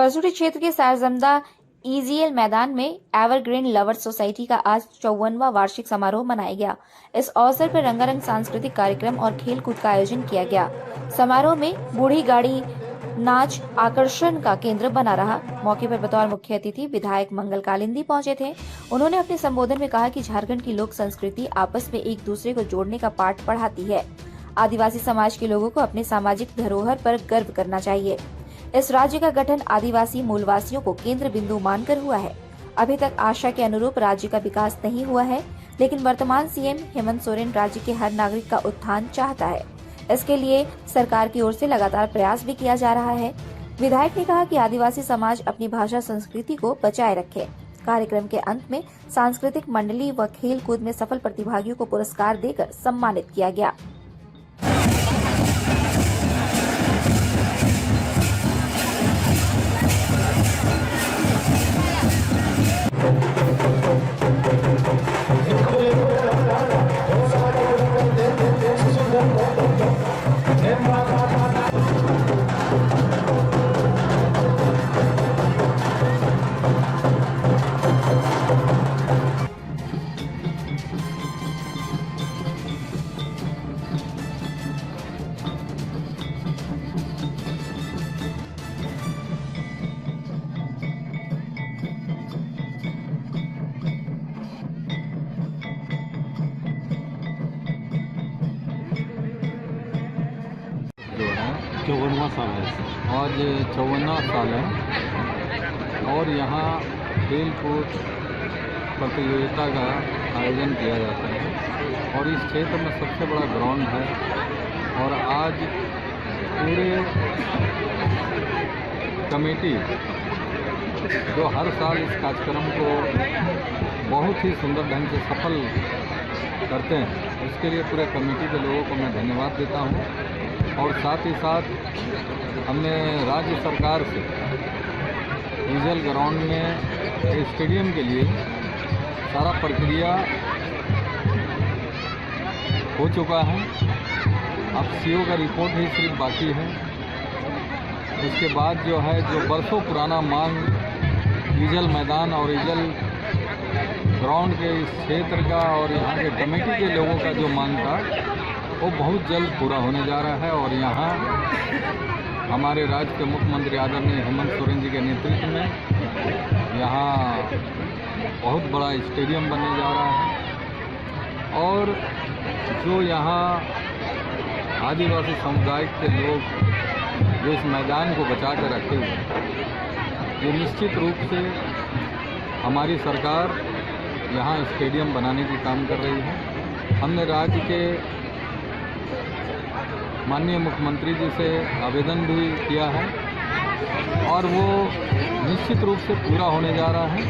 परसुड़ी क्षेत्र के सारजमदा ईजीएल मैदान में एवरग्रीन लवर्स सोसाइटी का आज 54वां वार्षिक समारोह मनाया गया। इस अवसर पर रंगारंग सांस्कृतिक कार्यक्रम और खेल कूद का आयोजन किया गया। समारोह में बूढ़ी गाड़ी नाच आकर्षण का केंद्र बना रहा। मौके पर बतौर मुख्य अतिथि विधायक मंगल कालिंदी पहुंचे थे। उन्होंने अपने संबोधन में कहा कि झारखंड की लोक संस्कृति आपस में एक दूसरे को जोड़ने का पाठ पढ़ाती है। आदिवासी समाज के लोगों को अपने सामाजिक धरोहर पर गर्व करना चाहिए। इस राज्य का गठन आदिवासी मूलवासियों को केंद्र बिंदु मानकर हुआ है। अभी तक आशा के अनुरूप राज्य का विकास नहीं हुआ है, लेकिन वर्तमान सीएम हेमंत सोरेन राज्य के हर नागरिक का उत्थान चाहता है। इसके लिए सरकार की ओर से लगातार प्रयास भी किया जा रहा है। विधायक ने कहा कि आदिवासी समाज अपनी भाषा संस्कृति को बचाए रखे। कार्यक्रम के अंत में सांस्कृतिक मंडली व खेल कूद में सफल प्रतिभागियों को पुरस्कार देकर सम्मानित किया गया। चौवनवा साल है। आज 54वां साल है और यहाँ खेल कूद प्रतियोगिता का आयोजन किया जाता है और इस क्षेत्र में सबसे बड़ा ग्राउंड है। और आज पूरे कमेटी जो हर साल इस कार्यक्रम को बहुत ही सुंदर ढंग से सफल करते हैं, उसके लिए पूरे कमेटी के लोगों को मैं धन्यवाद देता हूँ। और साथ ही साथ हमने राज्य सरकार से ईजीएल ग्राउंड में स्टेडियम के लिए सारा प्रक्रिया हो चुका है। अब सीओ का रिपोर्ट ही सिर्फ बाकी है। उसके बाद जो है जो बरसों पुराना मांग ईजीएल मैदान और ईजीएल ग्राउंड के इस क्षेत्र का और यहाँ के कमेटी के लोगों का जो मांग था वो बहुत जल्द पूरा होने जा रहा है। और यहाँ हमारे राज्य के मुख्यमंत्री आदरणीय हेमंत सोरेन जी के नेतृत्व में यहाँ बहुत बड़ा स्टेडियम बनने जा रहा है। और जो यहाँ आदिवासी समुदाय के लोग जो इस मैदान को बचा कर रखे हुए हैं, ये निश्चित रूप से हमारी सरकार यहाँ स्टेडियम बनाने की काम कर रही है। हमने राज्य के माननीय मुख्यमंत्री जी से आवेदन भी किया है और वो निश्चित रूप से पूरा होने जा रहा है।